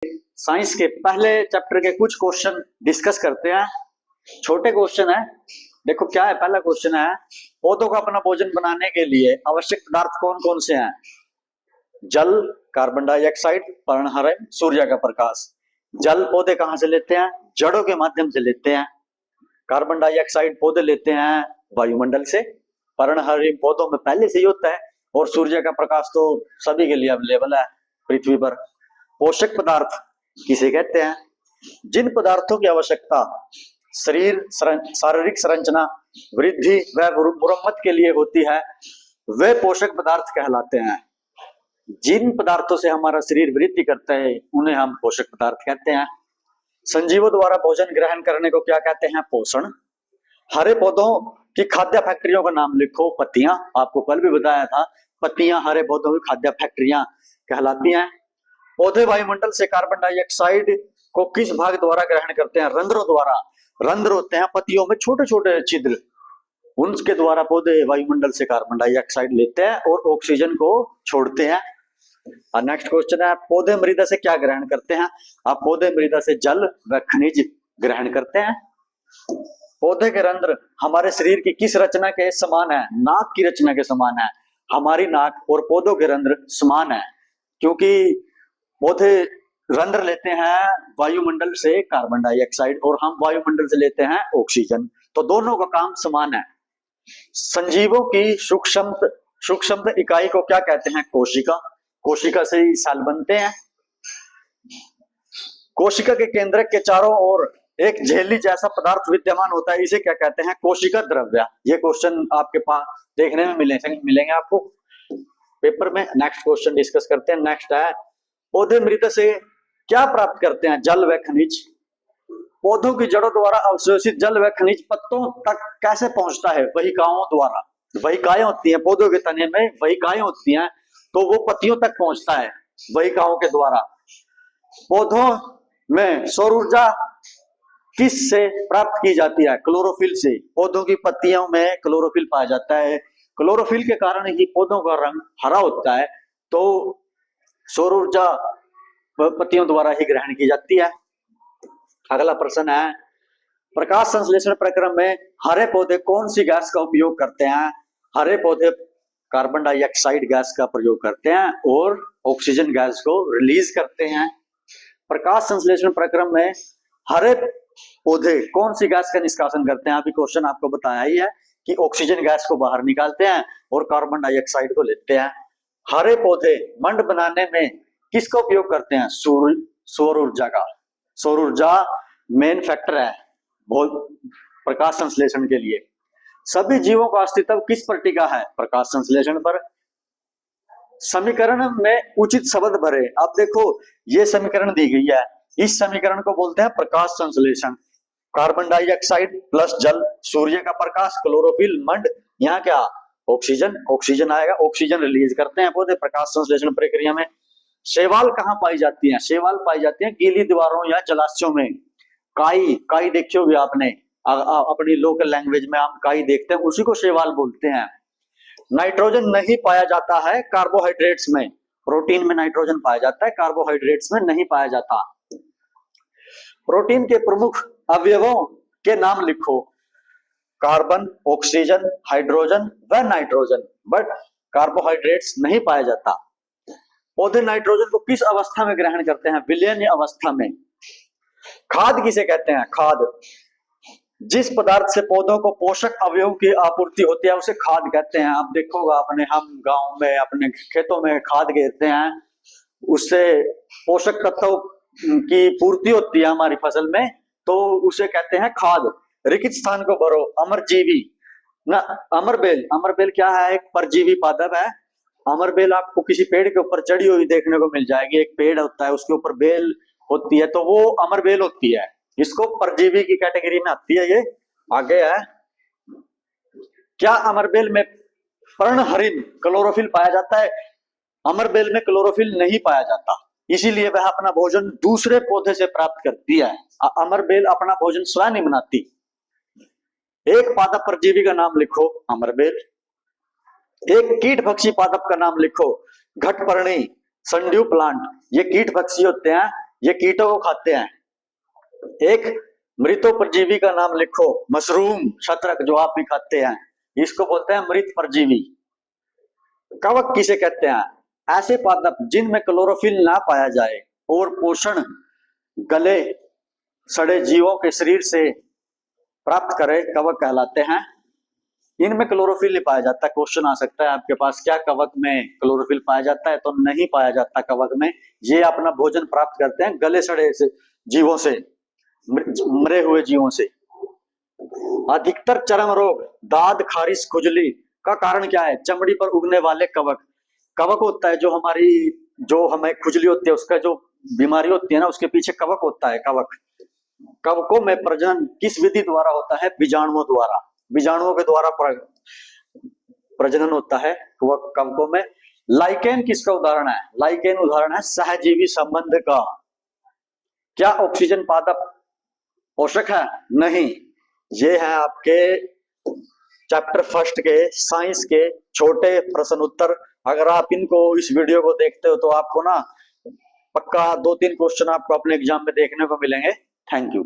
Science के पहले chapter के कुछ क्वेश्चन डिस्कस करते हैं। छोटे क्वेश्चन है। देखो क्या है, पहला क्वेश्चन है, पौधों को अपना भोजन बनाने के लिए आवश्यक पदार्थ कौन कौन से हैं? जल, कार्बन डाइऑक्साइड, पर्णहरित, सूर्य का प्रकाश। जल पौधे कहाँ से लेते हैं? जड़ों के माध्यम से लेते हैं। कार्बन डाइऑक्साइड पौधे लेते हैं वायुमंडल से। पर्णहरित पौधों में पहले से ही होता है। और सूर्य का प्रकाश तो सभी के लिए अवेलेबल है पृथ्वी पर। पोषक पदार्थ किसे कहते हैं? जिन पदार्थों की आवश्यकता शरीर शारीरिक संरचना, वृद्धि व मुरम्मत के लिए होती है, वे पोषक पदार्थ कहलाते हैं। जिन पदार्थों से हमारा शरीर वृद्धि करता है उन्हें हम पोषक पदार्थ कहते हैं। संजीवों द्वारा भोजन ग्रहण करने को क्या कहते हैं? पोषण। हरे पौधों की खाद्य फैक्ट्रियों का नाम लिखो। पत्तियां, आपको कल भी बताया था, पत्तियां हरे पौधों की खाद्य फैक्ट्रियां कहलाती हैं। पौधे वायुमंडल से कार्बन डाइऑक्साइड को किस भाग द्वारा ग्रहण करते हैं? रंध्रों द्वारा। रंध्र होते हैं पत्तियों में छोटे छोटे छिद्र, उनके द्वारा पौधे वायुमंडल से कार्बन डाइऑक्साइड लेते हैं और ऑक्सीजन को छोड़ते हैं। और नेक्स्ट क्वेश्चन है, पौधे मृदा से क्या ग्रहण करते हैं? आप पौधे मृदा से जल व खनिज ग्रहण करते हैं। पौधे के रंध्र हमारे शरीर की किस रचना के समान है? नाक की रचना के समान है। हमारी नाक और पौधों के रंध्र समान है, क्योंकि पौधे रंध्र लेते हैं वायुमंडल से कार्बन डाइऑक्साइड और हम वायुमंडल से लेते हैं ऑक्सीजन, तो दोनों का काम समान है। संजीवों की सूक्ष्म इकाई को क्या कहते हैं? कोशिका। कोशिका से ही सेल बनते हैं। कोशिका के केंद्रक के चारों ओर एक झिल्ली जैसा पदार्थ विद्यमान होता है, इसे क्या कहते हैं? कोशिका द्रव्य। ये क्वेश्चन आपके पास देखने में मिलेंगे आपको पेपर में। नेक्स्ट क्वेश्चन डिस्कस करते हैं। नेक्स्ट है, पौधे मृदा से क्या प्राप्त करते हैं? जल व खनिज। पौधों की जड़ों द्वारा अवशोषित जल व खनिज पत्तों तक कैसे पहुंचता है? वहिकाओं द्वारा। वहिकाएं होती हैं पौधों के तने में, वहिकाएं होती हैं, तो वो पत्तियों तक पहुंचता है वहिकाओं के द्वारा। पौधों में सौर ऊर्जा किस से प्राप्त की जाती है? क्लोरोफिल से। पौधों की पत्तियों में क्लोरोफिल पाया जाता है। क्लोरोफिल के कारण ही पौधों का रंग हरा होता है, तो सौर ऊर्जा पत्तियों द्वारा ही ग्रहण की जाती है। अगला प्रश्न है, प्रकाश संश्लेषण प्रक्रिया में हरे पौधे कौन सी गैस का उपयोग करते हैं? हरे पौधे कार्बन डाइऑक्साइड गैस का प्रयोग करते हैं और ऑक्सीजन गैस को रिलीज करते हैं। प्रकाश संश्लेषण प्रक्रिया में हरे पौधे कौन सी गैस का निष्कासन करते हैं? अभी क्वेश्चन आपको बताया ही है कि ऑक्सीजन गैस को बाहर निकालते हैं और कार्बन डाइऑक्साइड को लेते हैं। हरे पौधे मंड बनाने में किसका उपयोग करते हैं? सौर ऊर्जा का। सौर ऊर्जा मेन फैक्टर है प्रकाश संश्लेषण के लिए। सभी जीवों का अस्तित्व किस पर टिका है? प्रकाश संश्लेषण पर। समीकरण में उचित शब्द भरे। अब देखो ये समीकरण दी गई है, इस समीकरण को बोलते हैं प्रकाश संश्लेषण। कार्बन डाइऑक्साइड प्लस जल, सूर्य का प्रकाश, क्लोरोफिल, मंड, यहाँ क्या? ऑक्सीजन। ऑक्सीजन आएगा, ऑक्सीजन रिलीज करते हैं पौधे प्रकाश संश्लेषण प्रक्रिया में। शैवाल कहाँ पाई जाती है? शैवाल पाई जाती है गीली दीवारों या जलाशयों में। काई, काई देखी होगी आपने, अपनी लोकल लैंग्वेज में हम काई देखते हैं, उसी को शैवाल बोलते हैं। नाइट्रोजन नहीं पाया जाता है कार्बोहाइड्रेट्स में। प्रोटीन में नाइट्रोजन पाया जाता है, कार्बोहाइड्रेट्स में नहीं पाया जाता। प्रोटीन के प्रमुख अवयवों के नाम लिखो। कार्बन, ऑक्सीजन, हाइड्रोजन व नाइट्रोजन, बट कार्बोहाइड्रेट्स नहीं पाया जाता। पौधे नाइट्रोजन को किस अवस्था में ग्रहण करते हैं? विलयन अवस्था में। खाद किसे कहते हैं? खाद। जिस पदार्थ से पौधों को पोषक अवयव की आपूर्ति होती है उसे खाद कहते हैं। आप देखोगा अपने, हम गांव में अपने खेतों में खाद घेरते हैं, उससे पोषक तत्वों की पूर्ति होती है हमारी फसल में, तो उसे कहते हैं खाद। रिक्त स्थान को भरो। अमरजीवी ना, अमरबेल। अमरबेल क्या है? एक परजीवी पादप है। अमरबेल आपको किसी पेड़ के ऊपर चढ़ी हुई देखने को मिल जाएगी। एक पेड़ होता है, उसके ऊपर बेल होती है, तो वो अमरबेल होती है। इसको परजीवी की कैटेगरी में आती है। ये आगे है, क्या अमरबेल में पर्णहरित क्लोरोफिल पाया जाता है? अमरबेल में क्लोरोफिल नहीं पाया जाता, इसीलिए वह अपना भोजन दूसरे पौधे से प्राप्त करती है। अमरबेल अपना भोजन स्वयं नहीं बनाती। एक पादप परजीवी का नाम लिखो। अमरबेल। एक कीट भक्षी पादप का नाम लिखो। घटपर्णी, संड्यू प्लांट। ये कीट भक्षी होते हैं, ये कीटों को खाते हैं। एक मृतो परजीवी का नाम लिखो, मशरूम, छत्रक, जो आप भी खाते हैं, इसको बोलते हैं मृत परजीवी। कवक किसे कहते हैं? ऐसे पादप जिनमें क्लोरोफिल ना पाया जाए और पोषण गले सड़े जीवों के शरीर से प्राप्त करे, कवक कहलाते हैं। इनमें क्लोरोफिल नहीं पाया जाता। क्वेश्चन आ सकता है आपके पास, क्या कवक में क्लोरोफिल पाया जाता है? तो नहीं पाया जाता कवक में। ये अपना भोजन प्राप्त करते हैं गले सड़े से जीवों से, मरे हुए जीवों से। अधिकतर चर्म रोग, दाद, खारिश, खुजली का कारण क्या है? चमड़ी पर उगने वाले कवक। कवक होता है जो हमें खुजली होती है, उसका जो बीमारी होती है ना, उसके पीछे कवक होता है। कवकों में प्रजनन किस विधि द्वारा होता है? बीजाणुओं द्वारा। बीजाणुओं के द्वारा प्रजनन होता है कवकों में। लाइकेन किसका उदाहरण है? लाइकेन उदाहरण है सहजीवी संबंध का। क्या ऑक्सीजन पादप पोषक है? नहीं। ये है आपके चैप्टर फर्स्ट के साइंस के छोटे प्रश्न उत्तर। अगर आप इस वीडियो को देखते हो तो आपको ना पक्का 2-3 क्वेश्चन आपको अपने एग्जाम में देखने को मिलेंगे। Thank you.